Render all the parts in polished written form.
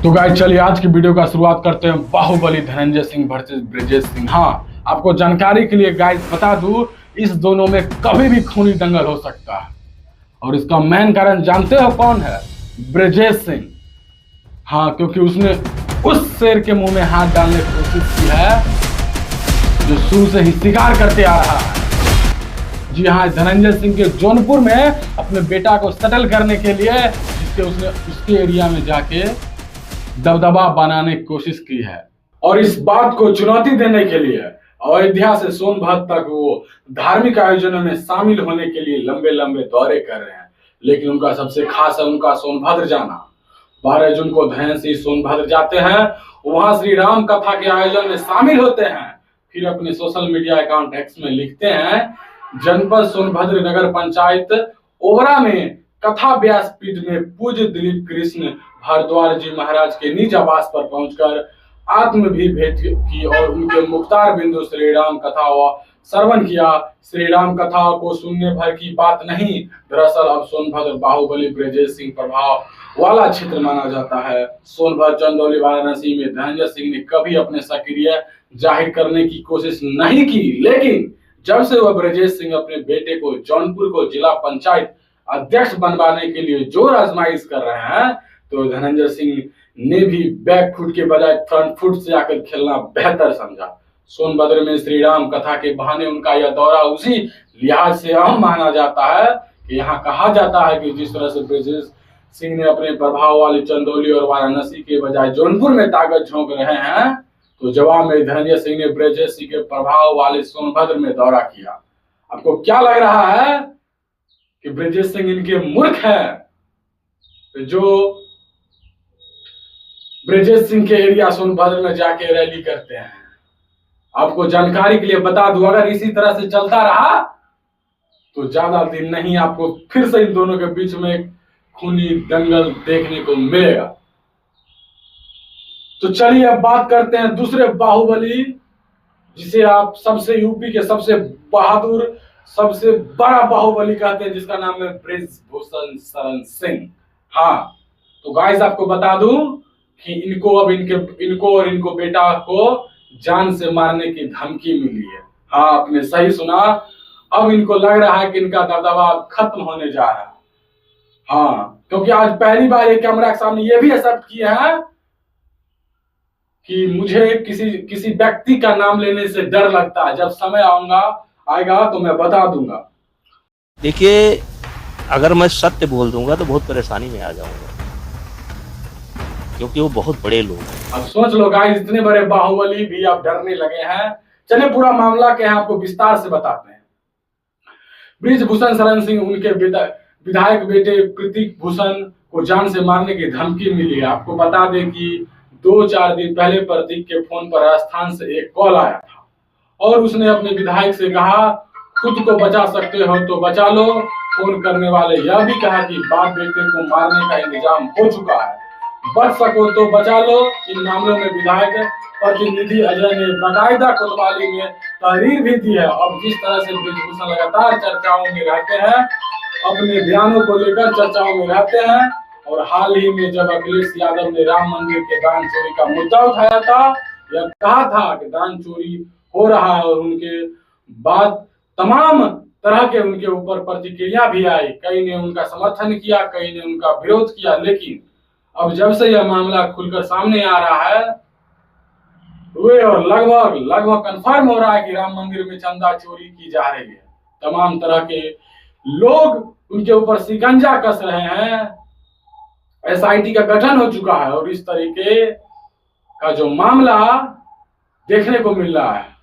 तो गाइस चलिए आज की वीडियो का शुरुआत करते हैं बाहुबली धनंजय सिंह वर्सेस ब्रजेश सिंह। हाँ, आपको जानकारी के लिए गाइस बता दूं, इस दोनों में कभी भी खूनी दंगल हो सकता है और इसका मेन कारण जानते हो कौन है? ब्रजेश सिंह। हाँ, क्योंकि उसने उस शेर के मुंह में हाथ डालने की कोशिश की है जो शुरू से ही शिकार करते आ रहा है। जी हाँ, धनंजय सिंह के जौनपुर में अपने बेटा को सेटल करने के लिए जिसके उसने उसके एरिया में जाके दबदबा बनाने की कोशिश की है और इस बात को चुनौती देने के लिए अयोध्या से सोनभद्र तक वो धार्मिक आयोजनों में शामिल होने के लिए लंबे लंबे दौरे कर रहे हैं। लेकिन उनका सबसे खास है उनका सोनभद्र जाना। 12 जून को धनंजय सिंह सोनभद्र जाते हैं, वहां श्री राम कथा के आयोजन में शामिल होते हैं। फिर अपने सोशल मीडिया अकाउंट एक्स में लिखते हैं, जनपद सोनभद्र नगर पंचायत ओबरा में कथा व्यासपीठ में पूज्य दिलीप कृष्ण भारद्वाज जी महाराज के निज आवास पर पहुंचकर आत्म भी भेंट की और उनके मुख्तार बिंदु श्री राम कथा व श्रवण किया। श्री राम कथा को सुनने भर की बात नहीं, दरअसल अब सोनभद्र बाहुबली ब्रजेश सिंह प्रभाव वाला क्षेत्र माना जाता है। सोनभद्र चंदौली वाराणसी में धनंजय सिंह ने कभी अपने सक्रिय जाहिर करने की कोशिश नहीं की, लेकिन जब से वह ब्रजेश सिंह अपने बेटे को जौनपुर को जिला पंचायत अध्यक्ष बनवाने के लिए जोर आजमाइश कर रहे हैं, तो धनंजय सिंह ने भी बैक फुट के बजाय फ्रंट फुट से आकर खेलना बेहतर समझा। सोनभद्र में श्री राम कथा के बहाने उनका यह दौरा उसी लिहाज से अहम माना जाता है कि यहाँ कहा जाता है कि जिस तरह से ब्रजेश सिंह ने अपने प्रभाव वाले चंदौली और वाराणसी के बजाय जौनपुर में ताकत झोंक रहे हैं, तो जवाब में धनंजय सिंह ने ब्रजेश सिंह के प्रभाव वाले सोनभद्र में दौरा किया। आपको क्या लग रहा है कि ब्रजेश सिंह इनके मूर्ख है जो ब्रजेश सिंह के एरिया सोनभद्र में जाके रैली करते हैं? आपको जानकारी के लिए बता दूं, अगर इसी तरह से चलता रहा तो ज्यादा दिन नहीं आपको फिर से इन दोनों के बीच में एक खूनी दंगल देखने को मिलेगा। तो चलिए अब बात करते हैं दूसरे बाहुबली, जिसे आप सबसे यूपी के सबसे बहादुर सबसे बड़ा बाहुबली कहते हैं, जिसका नाम है ब्रिजभूषण शरण सिंह। हाँ, तो गाइस आपको बता दूं कि इनको और इनको बेटा को जान से मारने की धमकी मिली है। हाँ, आपने सही सुना, अब इनको लग रहा है कि इनका दबदबा खत्म होने जा रहा है। हाँ, क्योंकि आज पहली बार ये कैमरा के सामने ये भी एक्सेप्ट किए हैं कि मुझे किसी व्यक्ति का नाम लेने से डर लगता है, जब समय आएगा तो मैं बता दूंगा। देखिए, अगर मैं सत्य बोल दूंगा तो बहुत परेशानी में आ जाऊंगा, क्योंकि वो बहुत बड़े लोग हैं। अब सोच लो गाइस, इतने बड़े बाहुबली भी अब डरने लगे हैं। चलिए पूरा मामला क्या है आपको विस्तार से बताते हैं। ब्रिजभूषण शरण सिंह, उनके विधायक बेटे प्रतीक भूषण को जान से मारने की धमकी मिली है। आपको बता दें कि 2-4 दिन पहले प्रतीक के फोन पर राजस्थान से एक कॉल आया था और उसने अपने विधायक से कहा, खुद को बचा सकते हो तो बचा लो। फोन करने वाले यह भी कहा कि बाप बेटे को मारने का इंतजाम हो चुका है, बच सको तो बचा लो। इन मामलों में विधायक प्रतिनिधि अजय ने बाकायदा कोतवाली में तहरीर भी दी है। अब जिस तरह से ब्रिजभूषण लगातार चर्चाओं में रहते हैं, अपने बयानों को लेकर चर्चाओं में रहते हैं, और हाल ही में जब अखिलेश यादव ने राम मंदिर के दान चोरी का मुद्दा उठाया था, यह कहा था कि दान चोरी हो रहा है, और उनके बाद तमाम तरह के उनके ऊपर प्रतिक्रिया भी आई। कई ने उनका समर्थन किया, कई ने उनका विरोध किया, लेकिन अब जब से यह मामला खुलकर सामने आ रहा है और लगभग कंफर्म हो रहा है कि राम मंदिर में चंदा चोरी की जा रही है, तमाम तरह के लोग उनके ऊपर शिकंजा कस रहे हैं, एसआईटी का गठन हो चुका है और इस तरीके का जो मामला देखने को मिल रहा है।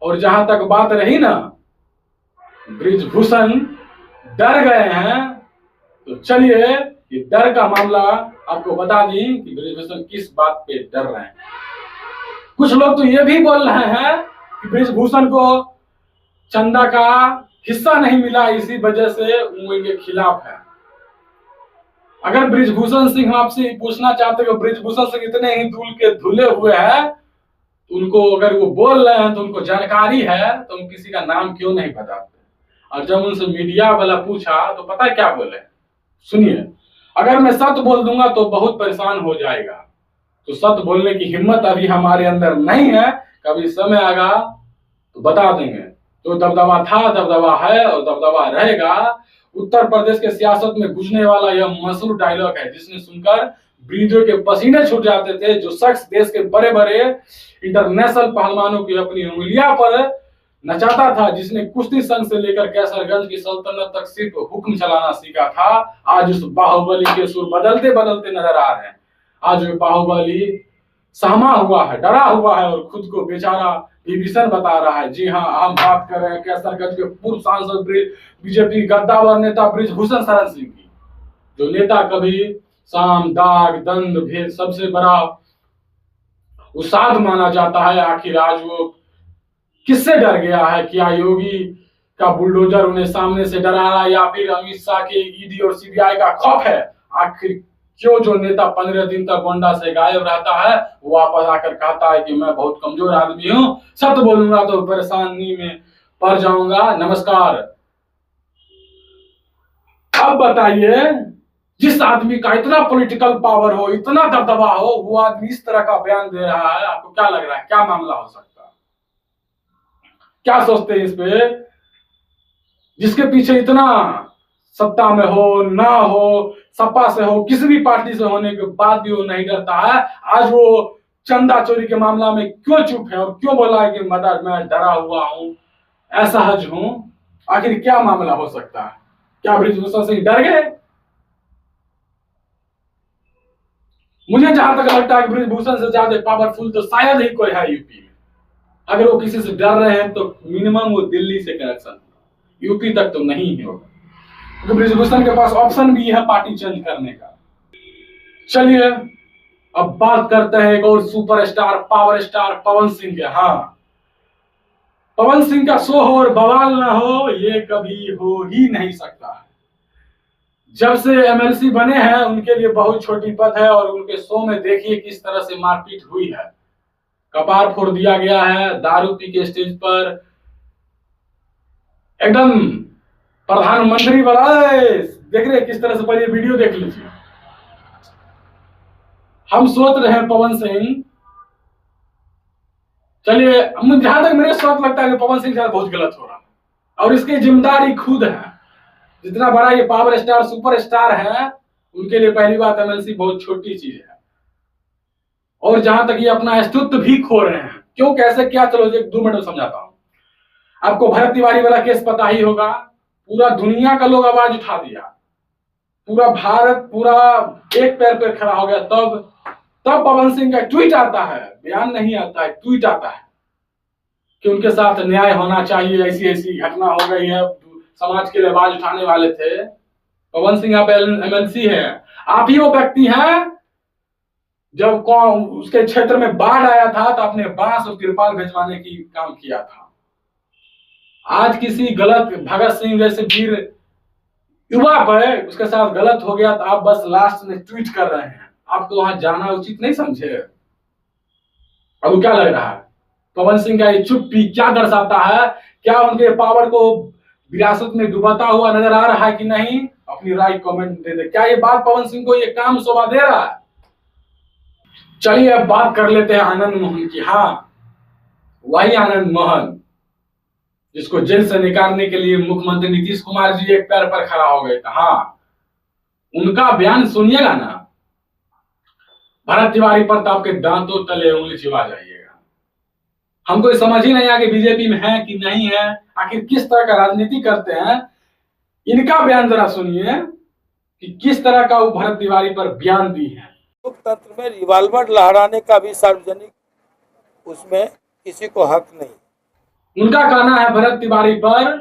और जहां तक बात रही ना, ब्रिजभूषण डर गए हैं, तो चलिए ये डर का मामला आपको बता दी कि ब्रिजभूषण किस बात पे डर रहे हैं। कुछ लोग तो ये भी बोल रहे हैं कि ब्रिजभूषण को चंदा का हिस्सा नहीं मिला, इसी वजह से वो इनके खिलाफ है। अगर ब्रिजभूषण सिंह, आपसे पूछना चाहते हैं कि ब्रिजभूषण सिंह इतने ही धूल के धुले हुए हैं, तो उनको अगर वो बोल रहे हैं तो उनको जानकारी है, तो उन किसी का नाम क्यों नहीं बताते? और जब उनसे मीडिया वाला पूछा तो पता है क्या बोले? सुनिए, अगर मैं सत्य बोल दूंगा तो बहुत परेशान हो जाएगा, तो सत्य बोलने की हिम्मत अभी हमारे अंदर नहीं है। कभी समय आएगा तो बता देंगे। तो दबदबा था, दबदबा है और दबदबा रहेगा। उत्तर प्रदेश के सियासत में गूंजने वाला यह मशहूर डायलॉग है, जिसने सुनकर ब्रिजों के पसीने छूट जाते थे। जो शख्स देश के बड़े बड़े इंटरनेशनल पहलवानों की अपनी उंगलियां पर नचाता था, जिसने कुश्ती संघ से लेकर कैसरगंज की सल्तनत तक सिर्फ हुक्म चलाना सीखा था, आज उस बाहुबली के सुर बदलते बदलते नजर आ रहे हैं। आज वो बाहुबली सहमा हुआ है, डरा हुआ है और खुद को बेचारा विभीषण बता रहा है। जी हाँ, हम बात कर रहे हैं कैसरगंज के पूर्व सांसद बीजेपी गद्दावर नेता बृजभूषण शरण सिंह की, जो नेता कभी साम दाग दंड भेद सबसे बड़ा उसाद माना जाता है। आखिर आज वो किससे डर गया है? क्या योगी का बुलडोजर उन्हें सामने से डरा रहा है, या फिर अमित शाह के ईडी और सीबीआई का खौफ है? आखिर क्यों जो नेता 15 दिन तक गोंडा से गायब रहता है, वो वापस आकर कहता है कि मैं बहुत कमजोर आदमी हूं, सत्य बोलूंगा तो परेशानी में पड़ जाऊंगा। नमस्कार, अब बताइए, जिस आदमी का इतना पॉलिटिकल पावर हो, इतना दबदबा हो, वो आदमी इस तरह का बयान दे रहा है, आपको क्या लग रहा है, क्या मामला हो सकता है? क्या सोचते हैं इस पे? जिसके पीछे इतना सत्ता में हो ना हो, सपा से हो, किसी भी पार्टी से होने के बाद भी वो नहीं डरता है, आज वो चंदा चोरी के मामला में क्यों चुप है और क्यों बोला है कि मैं डरा हुआ हूं, असहज हूं? आखिर क्या मामला हो सकता है? क्या बृजभूषण सिंह डर गए? मुझे जहां तक लगता है कि बृजभूषण से ज्यादा पावरफुल तो शायद ही कोई है यूपी में। अगर वो किसी से डर रहे हैं तो मिनिमम वो दिल्ली से कनेक्शन, यूपी तक तो नहीं ही होगा, क्योंकि बृजभूषण के पास ऑप्शन भी है पार्टी चेंज करने का। चलिए अब बात करते हैं एक और superstar, power star Pawan Singh के। हाँ, पवन सिंह का शो हो और बवाल ना हो, ये कभी हो ही नहीं सकता। जब से एमएलसी बने हैं उनके लिए बहुत छोटी पद है, और उनके शो में देखिए किस तरह से मारपीट हुई है, कपार फोड़ दिया गया है, दारू पी के स्टेज पर एकदम प्रधानमंत्री बनाए, देख रहे किस तरह से। पहले वीडियो देख लीजिए। हम सोच रहे हैं पवन सिंह, चलिए जहां तक मेरे साथ लगता है कि पवन सिंह बहुत गलत हो रहा है, और इसकी जिम्मेदारी खुद है। जितना बड़ा ये पावर स्टार सुपर स्टार है, उनके लिए पहली बात एमएलसी बहुत छोटी चीज है, और जहां तक ये अपना अस्तित्व भी खो रहे हैं। क्यों, कैसे, क्या, चलो एक 2 मिनट में समझाता हूं आपको। भरत तिवारी वाला केस पता ही होगा, पूरा दुनिया का लोग आवाज उठा दिया, पूरा भारत पूरा एक पैर पे खड़ा हो गया। तब पवन सिंह का ट्वीट आता है, बयान नहीं आता है, ट्वीट आता है कि उनके साथ न्याय होना चाहिए, ऐसी ऐसी घटना हो गई है, समाज के लिए आवाज उठाने वाले थे। पवन सिंह आप एमएलसी है, आप ही वो व्यक्ति हैं जब उसके क्षेत्र में बाढ़ आया था तो आपने बांस और तिरपाल भिजवाने की काम किया था। आज किसी गलत भगत सिंह जैसे वीर युवा पर उसके साथ गलत हो गया तो आप बस लास्ट में ट्वीट कर रहे हैं। आपको वहां जाना उचित नहीं समझे? अब क्या लग रहा है पवन सिंह का ये चुप्पी क्या दर्शाता है? क्या उनके पावर को विरासत में डुबाता हुआ नजर आ रहा है कि नहीं? अपनी राय कमेंट दे दे। क्या ये बात पवन सिंह को ये काम शोभा दे रहा है? चलिए अब बात कर लेते हैं आनंद मोहन की। हाँ, वही आनंद मोहन जिसको जेल से निकालने के लिए मुख्यमंत्री नीतीश कुमार जी एक पैर पर खड़ा हो गए थे। हाँ, उनका बयान सुनिएगा ना, भरत तिवारी पर तो आपके दांतों तले उंगली चिबा जाइएगा। हमको समझ ही नहीं आया कि बीजेपी में है कि नहीं है, आखिर किस तरह का राजनीति करते हैं। इनका बयान जरा सुनिए कि किस तरह का वो भरत तिवारी पर बयान दी है। लोकतंत्र में रिवॉल्वर लहराने का भी सार्वजनिक उसमें किसी को हक नहीं। उनका कहना है भरत तिवारी पर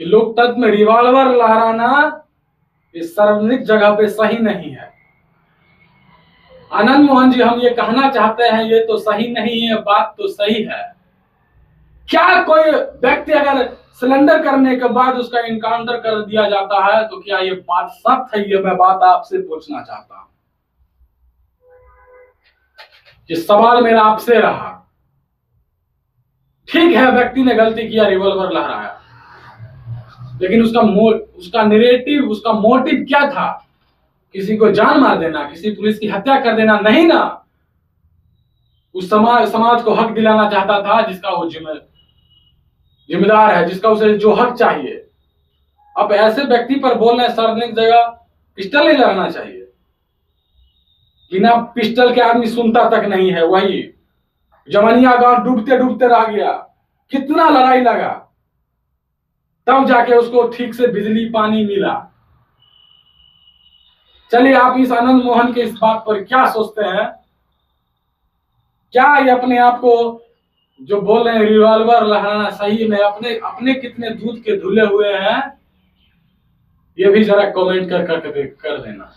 कि लोकतंत्र में रिवॉल्वर लहराना इस सार्वजनिक जगह पे सही नहीं है। आनंद मोहन जी, हम ये कहना चाहते हैं ये तो सही नहीं है, बात तो सही है। क्या कोई व्यक्ति अगर सिलेंडर करने के बाद उसका इनकाउंटर कर दिया जाता है तो क्या ये बात सत्य है? ये मैं बात आपसे पूछना चाहता हूं। ये सवाल मेरा आपसे रहा। ठीक है, व्यक्ति ने गलती किया, रिवॉल्वर लहराया, लेकिन उसका नैरेटिव, उसका मोटिव क्या था? किसी को जान मार देना, किसी पुलिस की हत्या कर देना नहीं ना। उस समाज को हक दिलाना चाहता था जिसका वो जिम्मेदार है, जिसका उसे जो हक चाहिए। अब ऐसे व्यक्ति पर बोल रहे हैं सार्वजनिक जगह पिस्टल नहीं लगाना चाहिए। बिना पिस्टल के आदमी सुनता तक नहीं है। वही जमनिया गांव डूबते डूबते रह गया, कितना लड़ाई लगा, तब जाके उसको ठीक से बिजली पानी मिला। चलिए, आप इस आनंद मोहन के इस बात पर क्या सोचते हैं? क्या ये अपने आप को जो बोल रहे हैं रिवॉल्वर लहराना सही में अपने अपने कितने दूध के धुले हुए हैं, ये भी जरा कमेंट कर देना।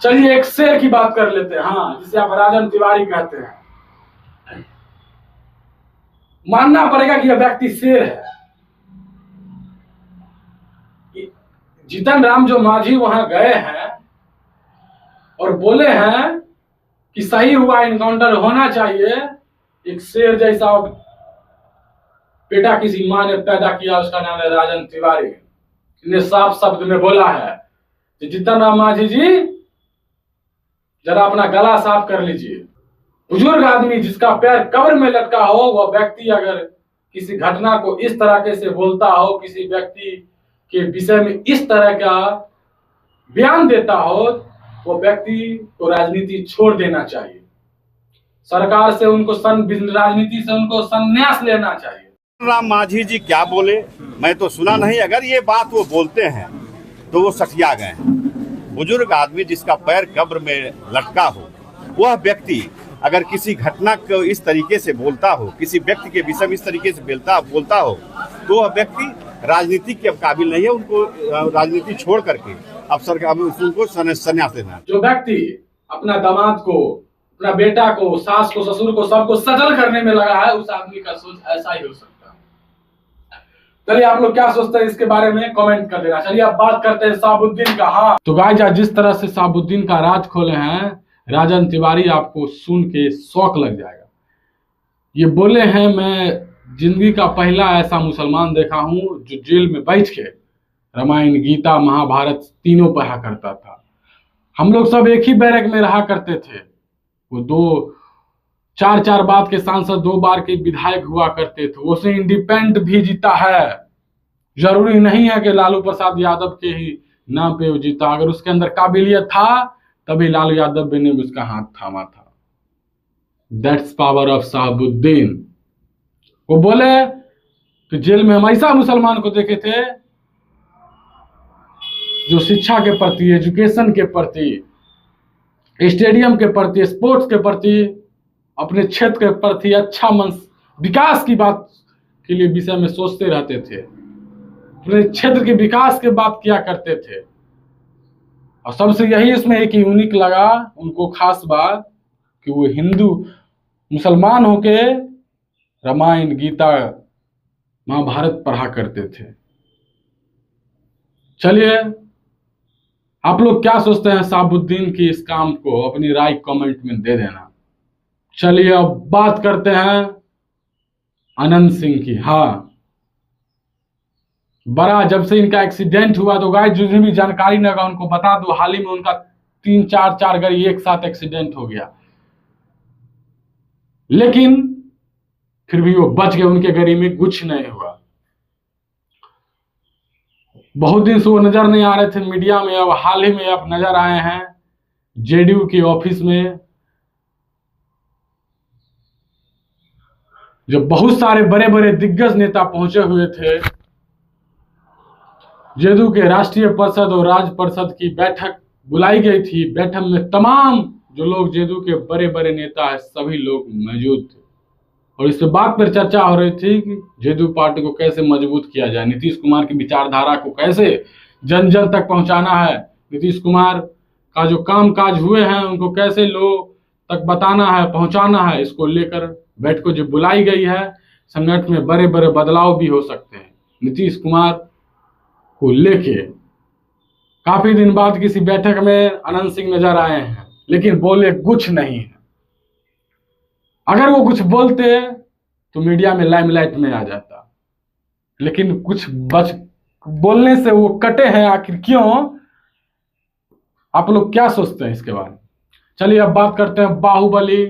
चलिए, एक शेर की बात कर लेते हैं, हाँ, जिसे आप राजन तिवारी कहते हैं। मानना पड़ेगा कि यह व्यक्ति शेर है। जीतन राम जो मांझी वहां गए हैं और बोले हैं कि सही हुआ, इनकाउंटर होना चाहिए, एक शेर जैसा बेटा किसी माँ ने पैदा किया, उसका नाम है राजन तिवारी। ने साफ शब्द में बोला है कि जीतन राम मांझी जी, जरा अपना गला साफ कर लीजिए। बुजुर्ग आदमी जिसका पैर कब्र में लटका हो, वह व्यक्ति अगर किसी घटना को इस तरह से बोलता हो, किसी व्यक्ति के विषय में इस तरह का बयान देता हो, वो व्यक्ति को राजनीति छोड़ देना चाहिए। सरकार से उनको राजनीति से उनको संन्यास लेना चाहिए। राम मांझी जी क्या बोले मैं तो सुना नहीं। अगर ये बात वो बोलते हैं तो वो सठिया गए हैं। बुजुर्ग आदमी जिसका पैर कब्र में लटका हो, वह व्यक्ति अगर किसी घटना को इस तरीके से बोलता हो, किसी व्यक्ति के विषय में इस तरीके से बोलता हो, तो वह व्यक्ति राजनीति के काबिल नहीं है। उनको राजनीति छोड़ करके अब सरकार उनको संन्यास लेना। जो व्यक्ति अपना दामाद को, अपना बेटा को, सास को, ससुर को, सबको सटल करने में लगा है, उस आदमी का सोच ऐसा ही हो सकता है। चलिए, आप लोग क्या सोचते हैं इसके बारे में कमेंट कर देना। चलिए, अब बात करते हैं शहाबुद्दीन का। हाँ, तो गाइस, जिस तरह से शहाबुद्दीन का राज खोले हैं राजन तिवारी, आपको सुन के शौक लग जाएगा। ये बोले हैं, मैं जिंदगी का पहला ऐसा मुसलमान देखा हूं जो जेल में बैठ के रामायण, गीता, महाभारत तीनों पढ़ा करता था। हम लोग सब एक ही बैरक में रहा करते थे। वो 4 बार के सांसद, 2 बार के विधायक हुआ करते थे। उसे इंडिपेंडेंट भी जीता है। जरूरी नहीं है कि लालू प्रसाद यादव के ही नाम पे वो जीता। अगर उसके अंदर काबिलियत था तभी लालू यादव ने उसका हाथ थामा था। That's power of Shahabuddin. वो बोले कि जेल में हम ऐसा मुसलमान को देखे थे जो शिक्षा के प्रति, एजुकेशन के प्रति, स्टेडियम के प्रति, स्पोर्ट्स के प्रति, अपने क्षेत्र के प्रति अच्छा मन, विकास की बात के लिए विषय में सोचते रहते थे। अपने क्षेत्र के विकास की बात किया करते थे। और सबसे यही इसमें एक यूनिक लगा उनको, खास बात, कि वो हिंदू मुसलमान होके रामायण, गीता, महाभारत पढ़ा करते थे। चलिए, आप लोग क्या सोचते हैं शहाबुद्दीन की इस काम को? अपनी राय कमेंट में दे देना। चलिए, अब बात करते हैं अनंत सिंह की। हाँ, बड़ा जब से इनका एक्सीडेंट हुआ, तो गाइस जिन्हें भी जानकारी न होगा उनको बता दो, हाल ही में उनका 3-4 गाड़ी एक साथ एक्सीडेंट हो गया, लेकिन फिर भी वो बच गए, उनके गाड़ी में कुछ नहीं हुआ। बहुत दिन से वो नजर नहीं आ रहे थे मीडिया में, अब हाल ही में अब नजर आए हैं जेडीयू के ऑफिस में। जो बहुत सारे बड़े बड़े दिग्गज नेता पहुंचे हुए थे। जेडीयू के राष्ट्रीय परिषद और राज्य परिषद की बैठक बुलाई गई थी। बैठक में तमाम जो लोग जेडीयू के बड़े बड़े नेता है, सभी लोग मौजूद थे और इस बात पर चर्चा हो रही थी कि जेडीयू पार्टी को कैसे मजबूत किया जाए, नीतीश कुमार की विचारधारा को कैसे जन जन तक पहुंचाना है, नीतीश कुमार का जो काम काज हुए हैं उनको कैसे लोग तक बताना है, पहुंचाना है। इसको लेकर बैठक जो बुलाई गई है, संगठन में बड़े बड़े बदलाव भी हो सकते हैं। नीतीश कुमार को लेके काफी दिन बाद किसी बैठक में अनंत सिंह नजर आए हैं, लेकिन बोले कुछ नहीं है। अगर वो कुछ बोलते तो मीडिया में लाइमलाइट में आ जाता, लेकिन कुछ बोलने से वो कटे हैं। आखिर क्यों? आप लोग क्या सोचते हैं इसके बारे में? चलिए अब बात करते हैं बाहुबली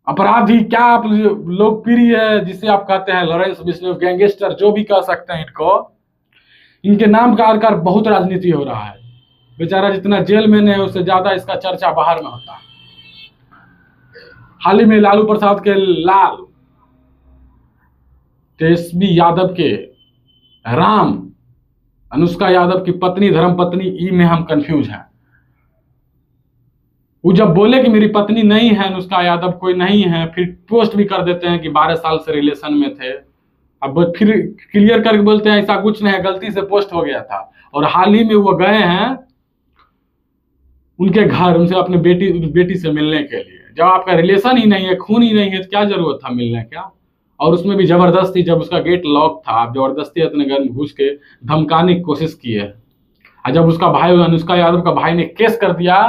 अपराधी, क्या आप लोकप्रिय है जिसे आप कहते हैं लॉरेंस बिश्नोई, गैंगस्टर, जो भी कह सकते हैं इनको। इनके नाम का आकर बहुत राजनीति हो रहा है। बेचारा जितना जेल में है उससे ज्यादा इसका चर्चा बाहर में होता है। हाल ही में लालू प्रसाद के लाल तेजस्वी यादव के राम, अनुष्का यादव की पत्नी, धर्म पत्नी, ई में हम कंफ्यूज हैं। वो जब बोले कि मेरी पत्नी नहीं है अनुष्का यादव, कोई नहीं है, फिर पोस्ट भी कर देते हैं कि 12 साल से रिलेशन में थे। अब फिर क्लियर करके बोलते हैं ऐसा कुछ नहीं है, गलती से पोस्ट हो गया था। और हाल ही में वो गए हैं उनके घर, उनसे अपने बेटी से मिलने के लिए। जब आपका रिलेशन ही नहीं है, खून ही नहीं है, तो क्या जरूरत था मिलने का? और उसमें भी जबरदस्ती, जब उसका गेट लॉक था, आप जबरदस्ती अपने घर में घुस के धमकाने की कोशिश की है। और जब उसका भाई, अनुष्का यादव का भाई ने केस कर दिया,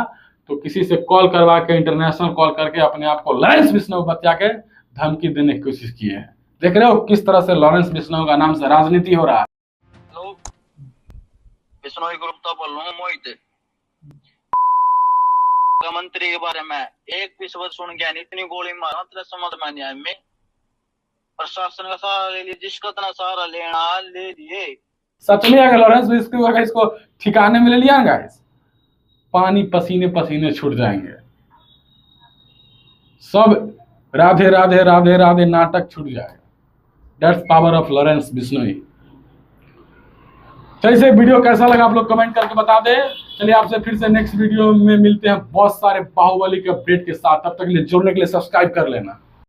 तो किसी से कॉल करवा के, इंटरनेशनल कॉल करके अपने आप को लॉरेंस बिश्नोई बता के धमकी देने की कोशिश की है। देख रहे हो किस तरह से लॉरेंस बिश्नोई का नाम से राजनीति हो रहा है। हेलो, बिश्नोई ग्रुप तो बोल रहा हूँ, मोहित मंत्री के बारे में एक भी शब्द सुन गया नहीं, इतनी गोली मारा तेरा समझ में नहीं आया। मैं प्रशासन का सहारा ले लिया, जिसका इतना सहारा लेना ले लिए। सच में अगर लॉरेंस बिश्नोई इसको ठिकाने में ले लिया ना गाइस, पानी पसीने पसीने छूट जाएंगे। सब राधे राधे राधे राधे नाटक छूट जाएगा। That's power of Lawrence Bishnoi. चलिए वीडियो कैसा लगा आप लोग कमेंट करके बता दें। चलिए आपसे फिर से नेक्स्ट वीडियो में मिलते हैं बहुत सारे बाहुबली के अपडेट के साथ। तब तक के लिए जुड़ने के लिए सब्सक्राइब कर लेना।